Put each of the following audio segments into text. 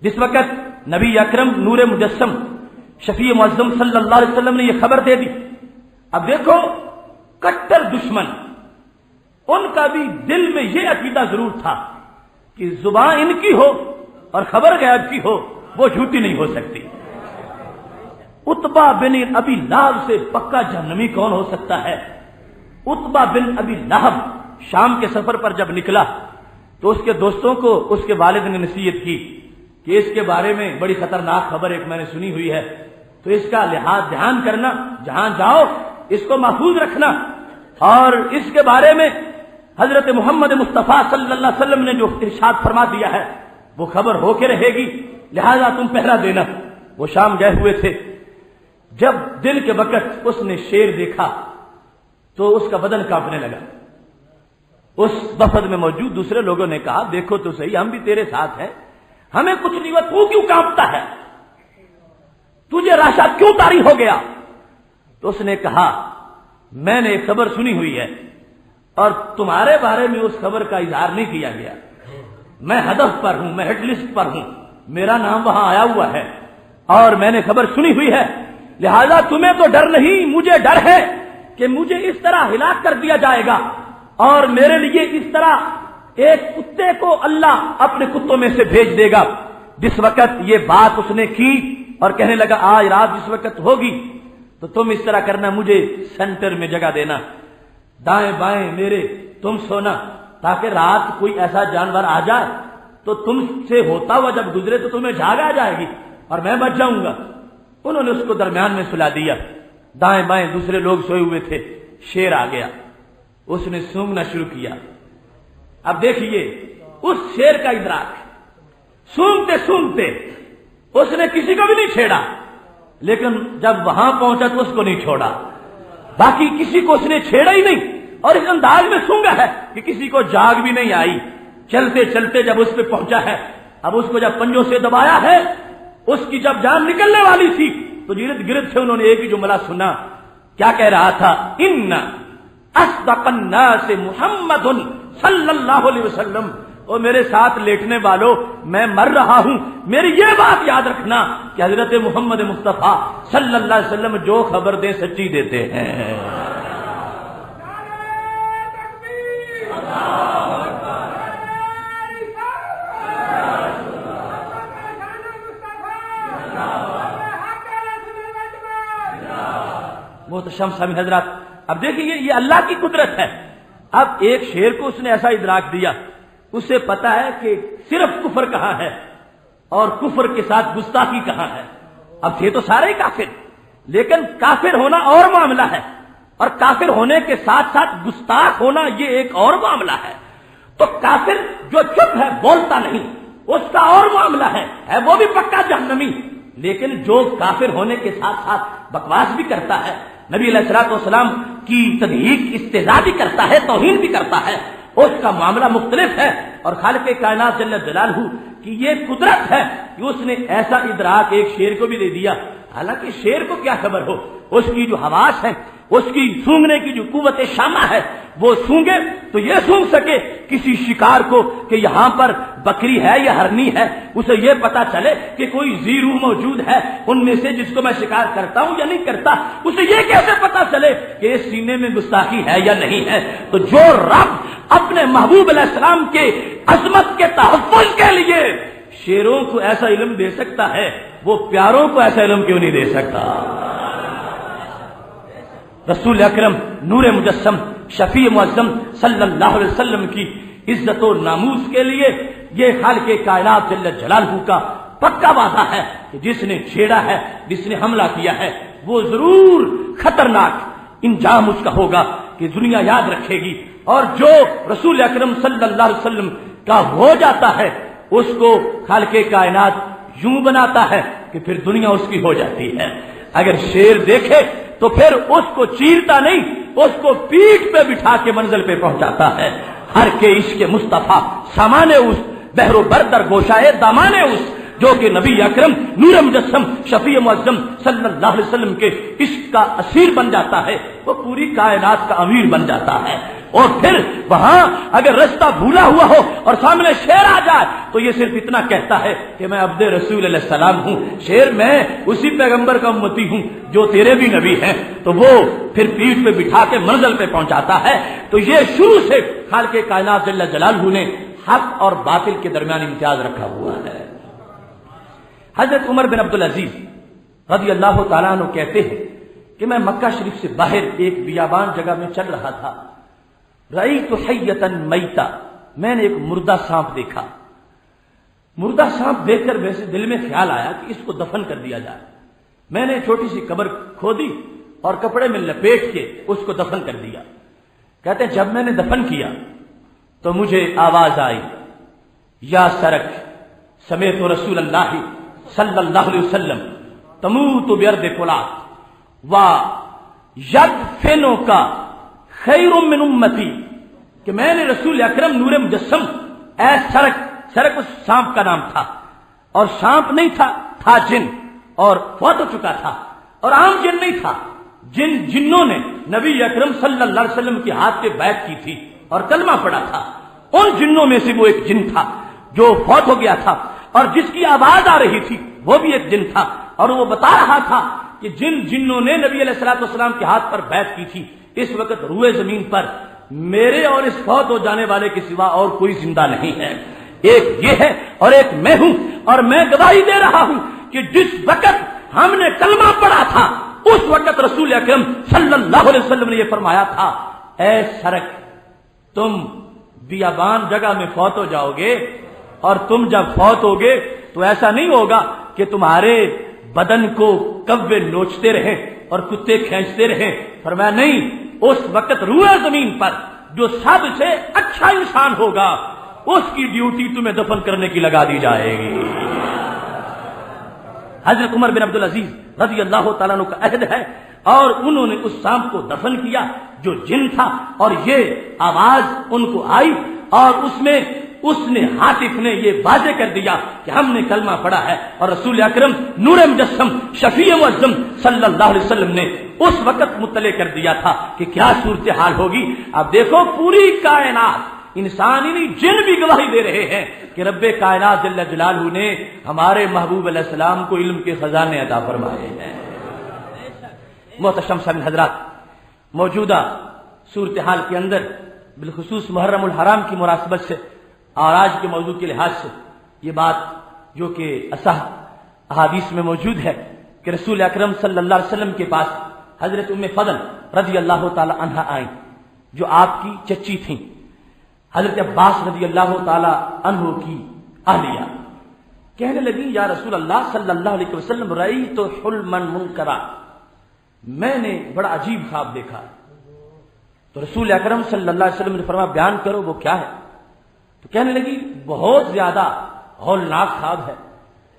جس وقت نبی اکرم نور مجسم شفیع معظم صلی اللہ علیہ وسلم نے یہ خبر دے دی، اب دیکھو کٹر دشمن، ان کا بھی دل میں یہ عقیدہ ضرور تھا کہ زبان ان کی ہو اور خبر غیب کی ہو وہ جھوٹی نہیں ہو سکتی۔ عتبہ بن ابی لہب سے پکا جہنمی کون ہو سکتا ہے؟ عتبہ بن ابی لہب شام کے سفر پر جب نکلا تو اس کے دوستوں کو اس کے والد نے نصیحت کی کہ اس کے بارے میں بڑی خطرناک خبر ایک میں نے سنی ہوئی ہے، تو اس کا لحاظ دھیان کرنا، جہاں جاؤ اس کو محفوظ رکھنا، اور اس کے بارے میں حضرت محمد مصطفیٰ صلی اللہ علیہ وسلم نے جو ارشاد فرما دیا ہے وہ خبر ہو کے رہے گی، لہذا تم پہرا دینا۔ وہ شام گئے ہوئے تھے، جب دن کے وقت اس نے شیر دیکھا تو اس کا بدن کانپنے لگا۔ اس وفد میں موجود دوسرے لوگوں نے کہا دیکھو تو صحیح، ہم بھی تیرے ساتھ ہیں، ہمیں کچھ نہیں ہوا، تو کیوں کانپتا ہے؟ تجھے راشد کیوں طاری ہو گیا؟ تو اس نے کہا میں نے ایک خبر سنی ہوئی ہے اور تمہارے بارے میں اس خبر کا اظہار نہیں کیا گیا، میں ہدف پر ہوں، میں ہٹ لسٹ پر ہوں، میرا نام وہاں آیا ہوا ہے اور میں نے خبر سنی ہوئی ہے، لہذا تمہیں تو ڈر نہیں، مجھے ڈر ہے کہ مجھے اس طرح ہلاک کر دیا جائے گا اور میرے لیے اس طرح ایک کتے کو اللہ اپنے کتوں میں سے بھیج دے گا۔ جس وقت یہ بات اس نے کی اور کہنے لگا آج رات جس وقت ہوگی تو تم اس طرح کرنا، مجھے سینٹر میں جگہ دینا، دائیں بائیں میرے تم سونا، تاکہ رات کوئی ایسا جانور آ جائے تو تم سے ہوتا ہوا جب گزرے تو تمہیں جھاگ آ جائے گی اور میں بچ جاؤں گا۔ انہوں نے اس کو درمیان میں سلا دیا، دائیں بائیں دوسرے لوگ سوئے ہوئے تھے، شیر آ گیا، اس نے سونگنا شروع کیا۔ اب دیکھیے اس شیر کا ادراک، سونگتے سونگتے اس نے کسی کو بھی نہیں چھیڑا، لیکن جب وہاں پہنچا تو اس کو نہیں چھوڑا، باقی کسی کو اس نے چھیڑا ہی نہیں، اور اس انداز میں سونگا ہے کہ کسی کو جاگ بھی نہیں آئی۔ چلتے چلتے جب اس پہ پہنچا ہے، اب اس کو جب پنجوں سے دبایا ہے، اس کی جب جان نکلنے والی تھی تو گرد گرد سے انہوں نے ایک ہی جملہ سنا، کیا کہہ رہا تھا؟ ان اصدق الناس محمد صلی اللہ علیہ وسلم، اور میرے ساتھ لیٹنے والوں میں مر رہا ہوں، میری یہ بات یاد رکھنا کہ حضرت محمد مصطفیٰ صلی اللہ علیہ وسلم جو خبر دیں سچی دیتے ہیں۔ محتشم سامعین حضرات، اب دیکھیے یہ اللہ کی قدرت ہے۔ اب ایک شیر کو اس نے ایسا ادراک دیا، اسے پتا ہے کہ صرف کفر کہاں ہے اور کفر کے ساتھ گستاخی کہاں ہے۔ اب تھے تو سارے ہی کافر، لیکن کافر ہونا اور معاملہ ہے اور کافر ہونے کے ساتھ ساتھ گستاخ ہونا یہ ایک اور معاملہ ہے۔ تو کافر جو چپ ہے بولتا نہیں اس کا اور معاملہ ہے وہ بھی پکا جہنمی، لیکن جو کافر ہونے کے ساتھ ساتھ بکواس بھی کرتا ہے، نبی علیہ الصلوۃ والسلام کی تضحیق استہزاء بھی کرتا ہے، توہین بھی کرتا ہے، اس کا معاملہ مختلف ہے۔ اور خالق کائنات جل جلالہ کی یہ قدرت ہے کہ اس نے ایسا ادراک ایک شیر کو بھی دے دیا، حالانکہ شیر کو کیا خبر ہو، اس کی جو حواس ہے، اس کی سونگنے کی جو قوت شامہ ہے، وہ سونگے تو یہ سونگ سکے کسی شکار کو کہ یہاں پر بکری ہے یا ہرنی ہے، اسے یہ پتا چلے کہ کوئی ذی روح موجود ہے ان میں سے جس کو میں شکار کرتا ہوں یا نہیں کرتا، اسے یہ کیسے پتا چلے کہ اس سینے میں گستاخی ہے یا نہیں ہے۔ تو جو رب اپنے محبوب علیہ السلام کے عظمت کے تحفظ کے لیے شیروں کو ایسا علم دے سکتا ہے، وہ پیاروں کو ایسا علم کیوں نہیں دے سکتا؟ رسول اکرم نور مجسم شفیع معظم صلی اللہ علیہ وسلم کی عزت و ناموس کے لیے یہ خالق کائنات جل جلالہ کا پکا وعدہ ہے کہ جس نے چھیڑا ہے، جس نے حملہ کیا ہے، وہ ضرور خطرناک انجام اس کا ہوگا کہ دنیا یاد رکھے گی، اور جو رسول اکرم صلی اللہ علیہ وسلم کا ہو جاتا ہے اس کو خالق کائنات یوں بناتا ہے کہ پھر دنیا اس کی ہو جاتی ہے۔ اگر شیر دیکھے تو پھر اس کو چیرتا نہیں، اس کو پیٹھ پہ بٹھا کے منزل پہ پہنچاتا ہے۔ ہر کے عشق مصطفیٰ سامان اس بحر و بردر گوشائے دامان اس، جو کہ نبی اکرم نور مجسم شفیع معظم صلی اللہ علیہ وسلم کے عشق کا اسیر بن جاتا ہے، وہ پوری کائنات کا امیر بن جاتا ہے۔ اور پھر وہاں اگر رستہ بھولا ہوا ہو اور سامنے شیر آ جائے تو یہ صرف اتنا کہتا ہے کہ میں عبد رسول علیہ السلام ہوں، شیر میں اسی پیغمبر کا امتی ہوں جو تیرے بھی نبی ہیں، تو وہ پھر پیٹھ پہ بٹھا کے منزل پہ پہنچاتا ہے۔ تو یہ شروع سے خالق کائنات جل جلالہ نے حق اور باطل کے درمیان امتیاز رکھا ہوا ہے۔ حضرت عمر بن عبدالعزیز رضی اللہ تعالیٰ عنہ کہتے ہیں کہ میں مکہ شریف سے باہر ایک بیابان جگہ میں چل رہا تھا، رأیت حیۃ میتہ، میں نے ایک مردہ سانپ دیکھا۔ مردہ سانپ دیکھ کر ویسے دل میں خیال آیا کہ اس کو دفن کر دیا جائے۔ میں نے چھوٹی سی قبر کھودی اور کپڑے میں لپیٹ کے اس کو دفن کر دیا۔ کہتے ہیں جب میں نے دفن کیا تو مجھے آواز آئی، یا سرک سمیت رسول اللہ صلی اللہ علیہ وسلم تموت بیرد فلات و یدفنو کا خیر من امتی، کہ میں نے رسول اکرم نور مجسم اے سرک، سرک اس سانپ کا نام تھا، اور سانپ نہیں تھا جن، اور فوت ہو چکا تھا، اور عام جن نہیں تھا، جنوں نے نبی اکرم صلی اللہ علیہ وسلم کے ہاتھ پہ بیعت کی تھی اور کلمہ پڑھا تھا، ان جنوں میں سے وہ ایک جن تھا جو فوت ہو گیا تھا، اور جس کی آواز آ رہی تھی وہ بھی ایک جن تھا، اور وہ بتا رہا تھا کہ جنوں نے نبی علیہ الصلوۃ والسلام کے ہاتھ پر بیعت کی تھی، اس وقت روئے زمین پر میرے اور اس فوت ہو جانے والے کے سوا اور کوئی زندہ نہیں ہے، ایک یہ ہے اور ایک میں ہوں، اور میں گواہی دے رہا ہوں کہ جس وقت ہم نے کلمہ پڑھا تھا اس وقت رسول اکرم صلی اللہ علیہ وسلم نے یہ فرمایا تھا، اے سرک تم بیابان جگہ میں فوت ہو جاؤ گے، اور تم جب فوت ہوگے تو ایسا نہیں ہوگا کہ تمہارے بدن کو کوے نوچتے رہیں اور کتے کھینچتے رہیں، فرمایا نہیں، اس وقت روئے زمین پر جو سب سے اچھا انسان ہوگا اس کی ڈیوٹی تمہیں دفن کرنے کی لگا دی جائے گی۔ حضرت عمر بن عبدالعزیز رضی اللہ تعالیٰ عنہ کا عہد ہے، اور انہوں نے اس سانپ کو دفن کیا جو جن تھا، اور یہ آواز ان کو آئی، اور اس نے حاطف نے یہ واضح کر دیا کہ ہم نے کلمہ پڑھا ہے، اور رسول اکرم نور مجسم شفیع معظم صلی اللہ علیہ وسلم نے اس وقت مطلع کر دیا تھا کہ کیا صورتحال ہوگی۔ اب دیکھو پوری کائنات، انسان ہی نہیں جن بھی گواہی دے رہے ہیں کہ رب کائنات جل جلالہ نے ہمارے محبوب علیہ السلام کو علم کے خزانے عطا فرمائے ہیں۔ محتشم سامعین حضرات، موجودہ صورتحال کے اندر بالخصوص محرم الحرام کی مناسبت سے اور آج کے موضوع کے لحاظ سے یہ بات جو کہ اصح احادیث میں موجود ہے کہ رسول اکرم صلی اللہ علیہ وسلم کے پاس حضرت ام فضل رضی اللہ تعالی عنہا آئیں، جو آپ کی چچی تھیں، حضرت عباس رضی اللہ تعالی عنہ کی اہلیہ، کہنے لگی یا رسول اللہ صلی اللہ علیہ وسلم رأیت حلما منکرا، میں نے بڑا عجیب خواب دیکھا۔ تو رسول اکرم صلی اللہ علیہ وسلم نے فرمایا بیان کرو وہ کیا ہے؟ تو کہنے لگی بہت زیادہ ہولناک خواب ہے،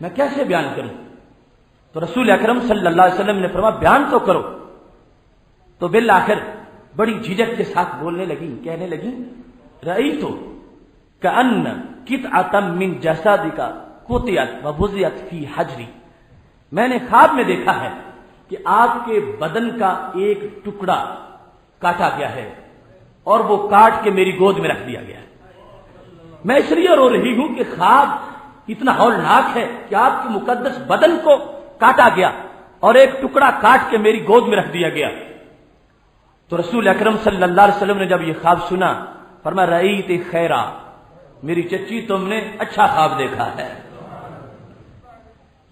میں کیسے بیان کروں؟ تو رسول اکرم صلی اللہ علیہ وسلم نے فرمایا بیان تو کرو۔ تو بالآخر بڑی جھجک کے ساتھ بولنے لگی، کہنے لگی رأیت کأن قطعۃ من جسدک قطعت وبضعت فی حجری، میں نے خواب میں دیکھا ہے کہ آپ کے بدن کا ایک ٹکڑا کاٹا گیا ہے اور وہ کاٹ کے میری گود میں رکھ دیا گیا ہے۔ میں اس لیے رو رہی ہوں کہ خواب اتنا ہولناک ہے کہ آپ کے مقدس بدن کو کاٹا گیا اور ایک ٹکڑا کاٹ کے میری گود میں رکھ دیا گیا۔ تو رسول اکرم صلی اللہ علیہ وسلم نے جب یہ خواب سنا فرمایا رأیت خیرا، میری چچی تم نے اچھا خواب دیکھا ہے،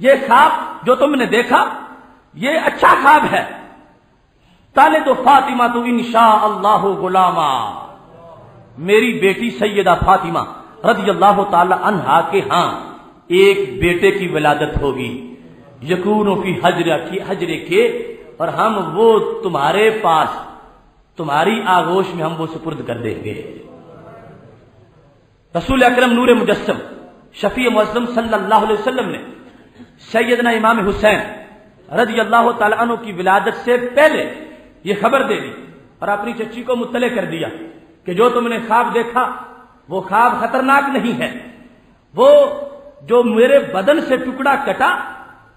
یہ خواب جو تم نے دیکھا یہ اچھا خواب ہے۔ تالد فاطمہ تو انشاء اللہ غلاما، میری بیٹی سیدہ فاطمہ رضی اللہ تعالی عنہا کے ہاں ایک بیٹے کی ولادت ہوگی، یکون فی حجر کے، اور ہم وہ تمہارے پاس تمہاری آغوش میں ہم وہ سپرد کر دیں گے۔ رسول اکرم نور مجسم شفیع معظم صلی اللہ علیہ وسلم نے سیدنا امام حسین رضی اللہ تعالی عنہ کی ولادت سے پہلے یہ خبر دے دی اور اپنی چچی کو مطلع کر دیا کہ جو تم نے خواب دیکھا وہ خواب خطرناک نہیں ہے، وہ جو میرے بدن سے ٹکڑا کٹا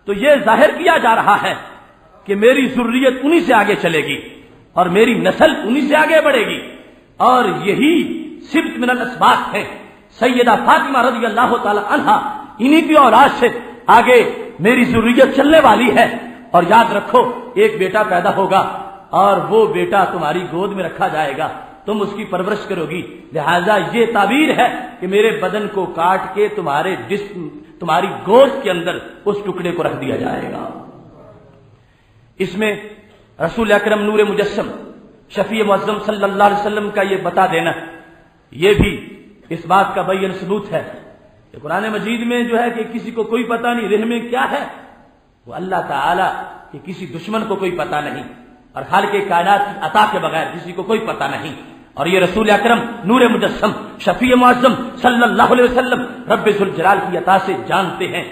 تو یہ ظاہر کیا جا رہا ہے کہ میری ذریت انہی سے آگے چلے گی اور میری نسل انہی سے آگے بڑھے گی، اور یہی سبت من الاسباط ہے۔ سیدہ فاطمہ رضی اللہ تعالی عنہا انہی کی اولاد سے آگے میری ذریت چلنے والی ہے۔ اور یاد رکھو ایک بیٹا پیدا ہوگا اور وہ بیٹا تمہاری گود میں رکھا جائے گا، تم اس کی پرورش کرو گی، لہذا یہ تعبیر ہے کہ میرے بدن کو کاٹ کے تمہارے جسم تمہاری گود کے اندر اس ٹکڑے کو رکھ دیا جائے گا۔ اس میں رسول اکرم نور مجسم شفیع معظم صلی اللہ علیہ وسلم کا یہ بتا دینا یہ بھی اس بات کا بین ثبوت ہے کہ قرآن مجید میں جو ہے کہ کسی کو کوئی پتہ نہیں رحم میں کیا ہے، وہ اللہ تعالی کہ کسی دشمن کو کوئی پتہ نہیں، اور خالق کائنات کی عطا کے بغیر کسی کو کوئی پتہ نہیں۔ اور یہ رسول اکرم نور مجسم شفیع معظم صلی اللہ علیہ وسلم رب ذوالجلال کی عطا سے جانتے ہیں،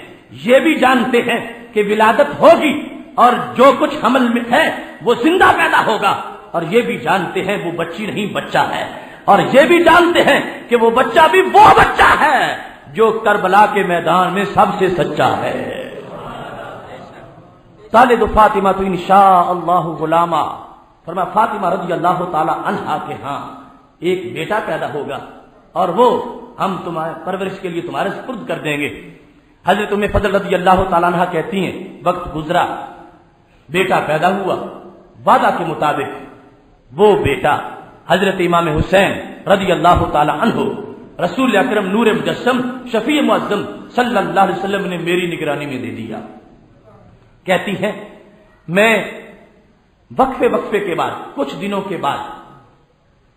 یہ بھی جانتے ہیں کہ ولادت ہوگی اور جو کچھ حمل میں ہے وہ زندہ پیدا ہوگا، اور یہ بھی جانتے ہیں وہ بچی نہیں بچہ ہے، اور یہ بھی جانتے ہیں کہ وہ بچہ بھی وہ بچہ ہے جو کربلا کے میدان میں سب سے سچا ہے۔ تالد فاطمہ تو انشاء اللہ غلامہ، فرمایا فاطمہ رضی اللہ تعالی عنہا کے ہاں ایک بیٹا پیدا ہوگا اور وہ ہم تمہارے پرورش کے لیے تمہارے سپرد کر دیں گے۔ حضرت ام فضل رضی اللہ تعالی عنہا کہتی ہیں وقت گزرا، بیٹا پیدا ہوا، وعدہ کے مطابق وہ بیٹا حضرت امام حسین رضی اللہ تعالی عنہ رسول اکرم نور مجسم شفیع معظم صلی اللہ علیہ وسلم نے میری نگرانی میں دے دیا۔ کہتی ہے میں وقفے کے بعد کچھ دنوں کے بعد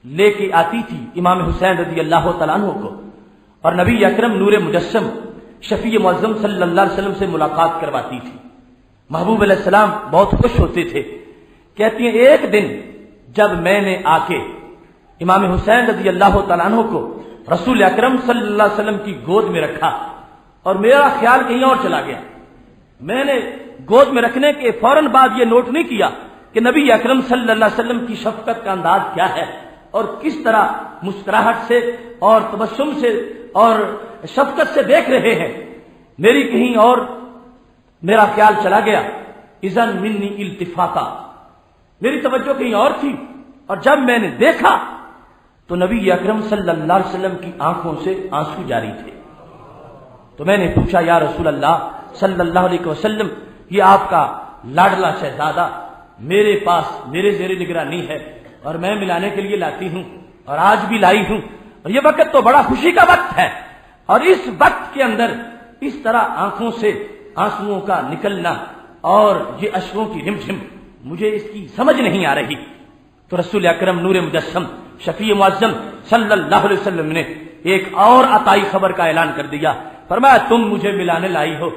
لے کے آتی تھی امام حسین رضی اللہ تعالیٰ عنہ کو، اور نبی اکرم نور مجسم شفیع معظم صلی اللہ علیہ وسلم سے ملاقات کرواتی تھی۔ محبوب علیہ السلام بہت خوش ہوتے تھے۔ کہتی ہیں ایک دن جب میں نے آ کے امام حسین رضی اللہ تعالیٰ عنہ کو رسول اکرم صلی اللہ علیہ وسلم کی گود میں رکھا اور میرا خیال کہیں اور چلا گیا، میں نے گود میں رکھنے کے فوراً بعد یہ نوٹ نہیں کیا کہ نبی اکرم صلی اللہ علیہ وسلم کی شفقت کا انداز کیا ہے اور کس طرح مسکراہٹ سے اور تبسم سے اور شفقت سے دیکھ رہے ہیں، میری کہیں اور میرا خیال چلا گیا۔ اذن منی التفاتا، میری توجہ کہیں اور تھی، اور جب میں نے دیکھا تو نبی اکرم صلی اللہ علیہ وسلم کی آنکھوں سے آنسو جاری تھے۔ تو میں نے پوچھا یا رسول اللہ صلی اللہ علیہ وسلم، یہ آپ کا لاڈلا شہزادہ میرے پاس میرے زیر نگرانی ہے اور میں ملانے کے لیے لاتی ہوں اور آج بھی لائی ہوں، اور یہ وقت تو بڑا خوشی کا وقت ہے، اور اس وقت کے اندر اس طرح آنکھوں سے آنسوؤں کا نکلنا اور یہ اشکوں کی رمجھم مجھے اس کی سمجھ نہیں آ رہی۔ تو رسول اکرم نور مجسم شفیع معظم صلی اللہ علیہ وسلم نے ایک اور عطائی خبر کا اعلان کر دیا، فرمایا تم مجھے ملانے لائی ہو،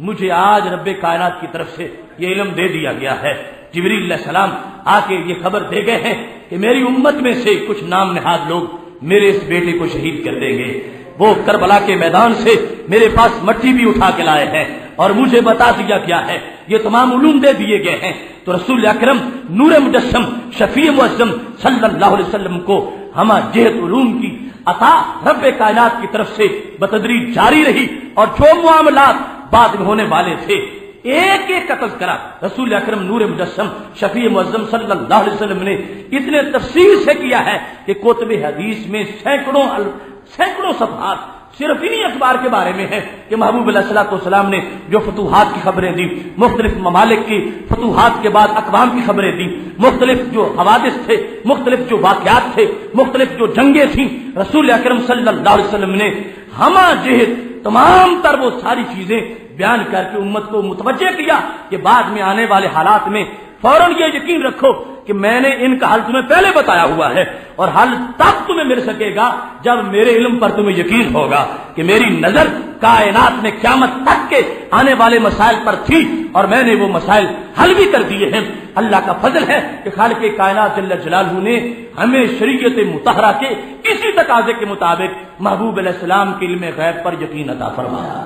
مجھے آج رب کائنات کی طرف سے یہ علم دے دیا گیا ہے، جبریل علیہ السلام آ کے یہ خبر دے گئے ہیں کہ میری امت میں سے کچھ نام نہاد لوگ میرے اس بیٹے کو شہید کر دیں گے۔ وہ کربلا کے میدان سے میرے پاس مٹی بھی اٹھا کے لائے ہیں اور مجھے بتا دیا گیا ہے، یہ تمام علوم دے دیے گئے ہیں۔ تو رسول اکرم نور مجسم شفیع معظم صلی اللہ علیہ وسلم کو ہمہ جہت علوم کی عطا رب کائنات کی طرف سے بتدریج جاری رہی، اور جو معاملات بعد میں ہونے والے تھے ایک ایک کا تذکرہ رسول اکرم نور مجسم شفیع معظم صلی اللہ علیہ وسلم نے اتنے تفصیل سے کیا ہے کہ کتب حدیث میں سینکڑوں صفحات صرف انہی اخبار کے بارے میں ہے کہ محبوب علیہ الصلوۃ والسلام نے جو فتوحات کی خبریں دی، مختلف ممالک کی فتوحات کے بعد اقوام کی خبریں دی، مختلف جو حوادث تھے، مختلف جو واقعات تھے، مختلف جو جنگیں تھیں، رسول اکرم صلی اللہ علیہ وسلم نے ہمہ جہت تمام تر وہ ساری چیزیں بیان کر کے امت کو متوجہ کیا کہ بعد میں آنے والے حالات میں فوراً یہ یقین رکھو کہ میں نے ان کا حل تمہیں پہلے بتایا ہوا ہے، اور حل تب تمہیں مل سکے گا جب میرے علم پر تمہیں یقین ہوگا کہ میری نظر کائنات میں قیامت تک کے آنے والے مسائل پر تھی اور میں نے وہ مسائل حل بھی کر دیے ہیں۔ اللہ کا فضل ہے کہ خالق کائنات جل جلالہ نے ہمیں شریعت مطہرہ کے اسی تقاضے کے مطابق محبوب علیہ السلام کے علم غیب پر یقین عطا فرمایا۔